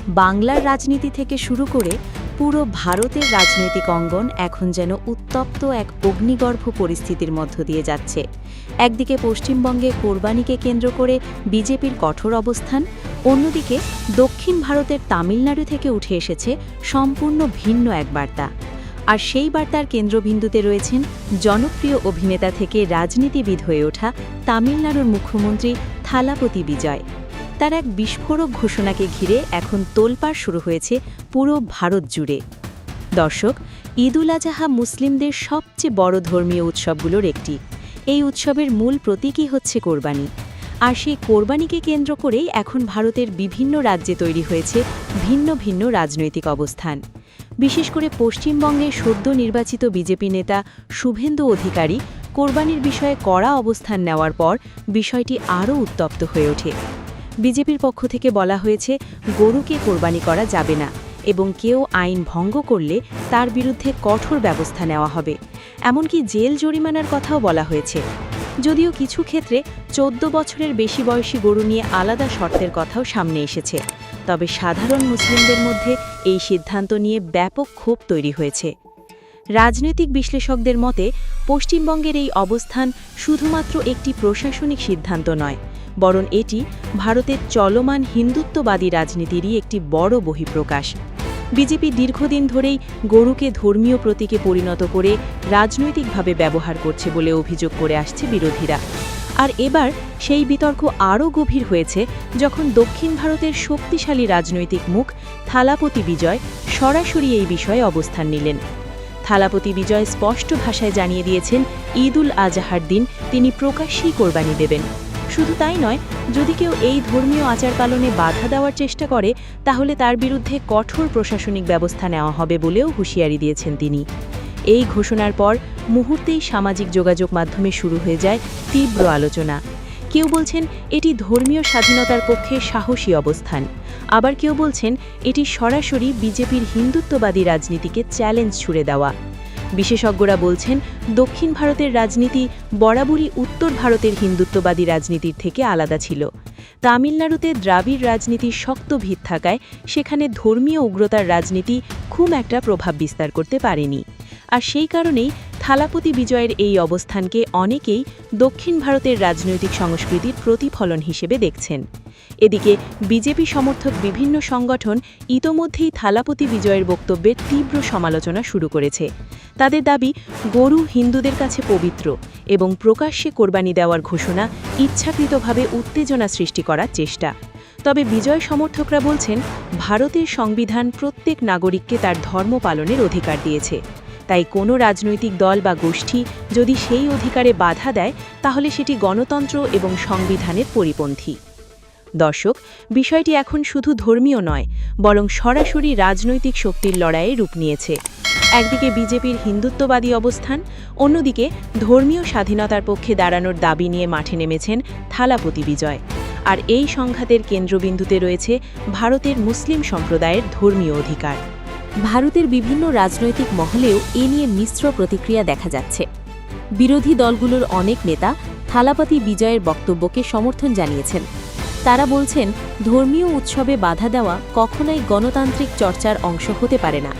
বাংলার রাজনীতি থেকে শুরু করে পুরো ভারতের রাজনৈতিক অঙ্গন এখন যেন উত্তপ্ত এক অগ্নিগর্ভ পরিস্থিতির মধ্য দিয়ে যাচ্ছে। একদিকে পশ্চিমবঙ্গে কোরবানিকে কেন্দ্র করে বিজেপির কঠোর অবস্থান, অন্যদিকে দক্ষিণ ভারতের তামিলনাড়ু থেকে উঠে এসেছে সম্পূর্ণ ভিন্ন এক বার্তা। আর সেই বার্তার কেন্দ্রবিন্দুতে রয়েছেন জনপ্রিয় অভিনেতা থেকে রাজনীতিবিদ হয়ে ওঠা তামিলনাড়ুর মুখ্যমন্ত্রী থালাপতি বিজয়। তার এক বিস্ফোরক ঘোষণাকে ঘিরে এখন তোলপাড় শুরু হয়েছে পুরো ভারত জুড়ে। দর্শক, ঈদ-উল আজহা মুসলিমদের সবচেয়ে বড় ধর্মীয় উৎসবগুলোর একটি। এই উৎসবের মূল প্রতীকই হচ্ছে কোরবানি। আর সেই কোরবানিকে কেন্দ্র করেই এখন ভারতের বিভিন্ন রাজ্যে তৈরি হয়েছে ভিন্ন ভিন্ন রাজনৈতিক অবস্থান। বিশেষ করে পশ্চিমবঙ্গে সদ্য নির্বাচিত বিজেপি নেতা শুভেন্দু অধিকারী কোরবানির বিষয়ে কড়া অবস্থান নেওয়ার পর বিষয়টি আরও উত্তপ্ত হয়ে ওঠে। বিজেপির পক্ষ থেকে বলা হয়েছে গরুকে কোরবানি করা যাবে না এবং কেউ আইন ভঙ্গ করলে তার বিরুদ্ধে কঠোর ব্যবস্থা নেওয়া হবে। এমনকি জেল জরিমানার কথাও বলা হয়েছে। যদিও কিছু ক্ষেত্রে 14 বছরের বেশি বয়সী গরু নিয়ে আলাদা শর্তের কথাও সামনে এসেছে, তবে সাধারণ মুসলিমদের মধ্যে এই সিদ্ধান্ত নিয়ে ব্যাপক ক্ষোভ তৈরি হয়েছে। রাজনৈতিক বিশ্লেষকদের মতে পশ্চিমবঙ্গের এই অবস্থান শুধুমাত্র একটি প্রশাসনিক সিদ্ধান্ত নয়, বরং এটি ভারতের চলমান হিন্দুত্ববাদী রাজনীতিরই একটি বড় বহিঃপ্রকাশ। বিজেপি দীর্ঘদিন ধরেই গরুকে ধর্মীয় প্রতীকে পরিণত করে রাজনৈতিকভাবে ব্যবহার করছে বলে অভিযোগ করে আসছে বিরোধীরা। আর এবার সেই বিতর্ক আরও গভীর হয়েছে যখন দক্ষিণ ভারতের শক্তিশালী রাজনৈতিক মুখ থালাপতি বিজয় সরাসরি এই বিষয়ে অবস্থান নিলেন। থালাপতি বিজয় স্পষ্ট ভাষায় জানিয়ে দিয়েছেন ঈদ-উল আজহার দিন তিনি প্রকাশ্যেই কোরবানি দেবেন। শুধু তাই নয়, যদি কেউ এই ধর্মীয় আচার পালনে বাধা দেওয়ার চেষ্টা করে তাহলে তার বিরুদ্ধে কঠোর প্রশাসনিক ব্যবস্থা নেওয়া হবে বলেও হুঁশিয়ারি দিয়েছেন তিনি। এই ঘোষণার পর মুহূর্তেই সামাজিক যোগাযোগ মাধ্যমে শুরু হয়ে যায় তীব্র আলোচনা। কেউ বলছেন এটি ধর্মীয় স্বাধীনতার পক্ষে সাহসী অবস্থান, আবার কেউ বলছেন এটি সরাসরি বিজেপির হিন্দুত্ববাদী রাজনীতিকে চ্যালেঞ্জ ছুড়ে দেওয়া। বিশেষজ্ঞরা বলছেন দক্ষিণ ভারতের রাজনীতি বরাবরই উত্তর ভারতের হিন্দুত্ববাদী রাজনীতির থেকে আলাদা ছিল। তামিলনাড়ুতে দ্রাবিড় রাজনীতির শক্ত ভিত থাকায় সেখানে ধর্মীয় উগ্রতার রাজনীতি খুব একটা প্রভাব বিস্তার করতে পারেনি। আর সেই কারণেই থালাপতি বিজয়ের এই অবস্থানকে অনেকেই দক্ষিণ ভারতের রাজনৈতিক সংস্কৃতির প্রতিফলন হিসেবে দেখছেন। এদিকে বিজেপি সমর্থক বিভিন্ন সংগঠন ইতোমধ্যেই থালাপতি বিজয়ের বক্তব্যের তীব্র সমালোচনা শুরু করেছে। তাদের দাবি গরু হিন্দুদের কাছে পবিত্র এবং প্রকাশ্যে কোরবানি দেওয়ার ঘোষণা ইচ্ছাকৃতভাবে উত্তেজনা সৃষ্টি করার চেষ্টা। তবে বিজয় সমর্থকরা বলছেন ভারতের সংবিধান প্রত্যেক নাগরিককে তার ধর্ম পালনের অধিকার দিয়েছে, তাই কোনো রাজনৈতিক দল বা গোষ্ঠী যদি সেই অধিকারে বাধা দেয় তাহলে সেটি গণতন্ত্র এবং সংবিধানের পরিপন্থী। দর্শক, বিষয়টি এখন শুধু ধর্মীয় নয়, বরং সরাসরি রাজনৈতিক শক্তির লড়াইয়ে রূপ নিয়েছে। একদিকে বিজেপির হিন্দুত্ববাদী অবস্থান, অন্যদিকে ধর্মীয় স্বাধীনতার পক্ষে দাঁড়ানোর দাবি নিয়ে মাঠে নেমেছেন থালাপতি বিজয়। আর এই সংঘাতের কেন্দ্রবিন্দুতে রয়েছে ভারতের মুসলিম সম্প্রদায়ের ধর্মীয় অধিকার। ভারতের বিভিন্ন রাজনৈতিক মহলেও এ নিয়ে মিশ্র প্রতিক্রিয়া দেখা যাচ্ছে। বিরোধী দলগুলোর অনেক নেতা থালাপতি বিজয়ের বক্তব্যকে সমর্থন জানিয়েছেন। তারা বলছেন ধর্মীয় উৎসবে বাধা দেওয়া কখনোই গণতান্ত্রিক চর্চার অংশ হতে পারে না।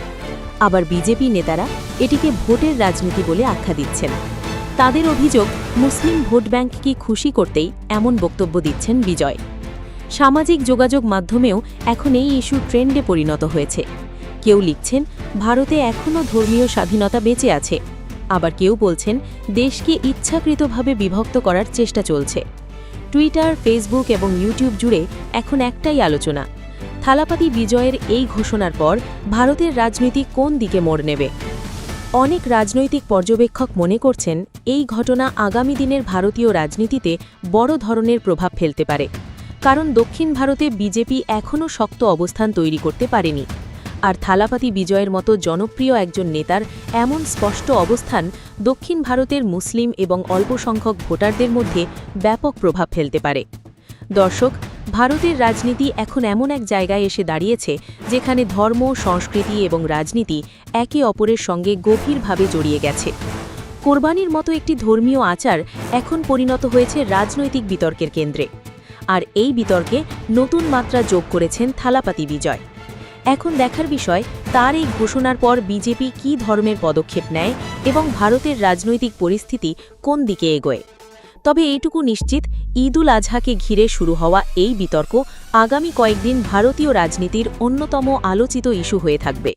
আবার বিজেপি নেতারা এটিকে ভোটের রাজনীতি বলে আখ্যা দিচ্ছেন। তাদের অভিযোগ মুসলিম ভোট ব্যাংককে খুশি করতেই এমন বক্তব্য দিচ্ছেন বিজয়। সামাজিক যোগাযোগ মাধ্যমেও এখন এই ইস্যু ট্রেন্ডে পরিণত হয়েছে। কেউ লিখছেন ভারতে এখনও ধর্মীয় স্বাধীনতা বেঁচে আছে, আবার কেউ বলছেন দেশকে ইচ্ছাকৃতভাবে বিভক্ত করার চেষ্টা চলছে। টুইটার, ফেসবুক এবং ইউটিউব জুড়ে এখন একটাই আলোচনা, থালাপতি বিজয়ের এই ঘোষণার পর ভারতের রাজনীতি কোন দিকে মোড় নেবে। অনেক রাজনৈতিক পর্যবেক্ষক মনে করছেন এই ঘটনা আগামী দিনের ভারতীয় রাজনীতিতে বড় ধরনের প্রভাব ফেলতে পারে, কারণ দক্ষিণ ভারতে বিজেপি এখনও শক্ত অবস্থান তৈরি করতে পারেনি। আর থালাপতি বিজয়ের মতো জনপ্রিয় একজন নেতার এমন স্পষ্ট অবস্থান দক্ষিণ ভারতের মুসলিম এবং অল্পসংখ্যক ভোটারদের মধ্যে ব্যাপক প্রভাব ফেলতে পারে। দর্শক, ভারতের রাজনীতি এখন এমন এক জায়গায় এসে দাঁড়িয়েছে যেখানে ধর্ম, সংস্কৃতি এবং রাজনীতি একে অপরের সঙ্গে গভীরভাবে জড়িয়ে গেছে। কোরবানির মতো একটি ধর্মীয় আচার এখন পরিণত হয়েছে রাজনৈতিক বিতর্কের কেন্দ্রে। আর এই বিতর্কে নতুন মাত্রা যোগ করেছেন থালাপতি বিজয়। এখন দেখার বিষয় তার এই ঘোষণার পর বিজেপি কী ধরনের পদক্ষেপ নেয় এবং ভারতের রাজনৈতিক পরিস্থিতি কোন দিকে এগোয়। তবে এইটুকু নিশ্চিত, ঈদুল আজহাকে ঘিরে শুরু হওয়া এই বিতর্ক আগামী কয়েকদিন ভারতীয় রাজনীতির অন্যতম আলোচিত ইস্যু হয়ে থাকবে।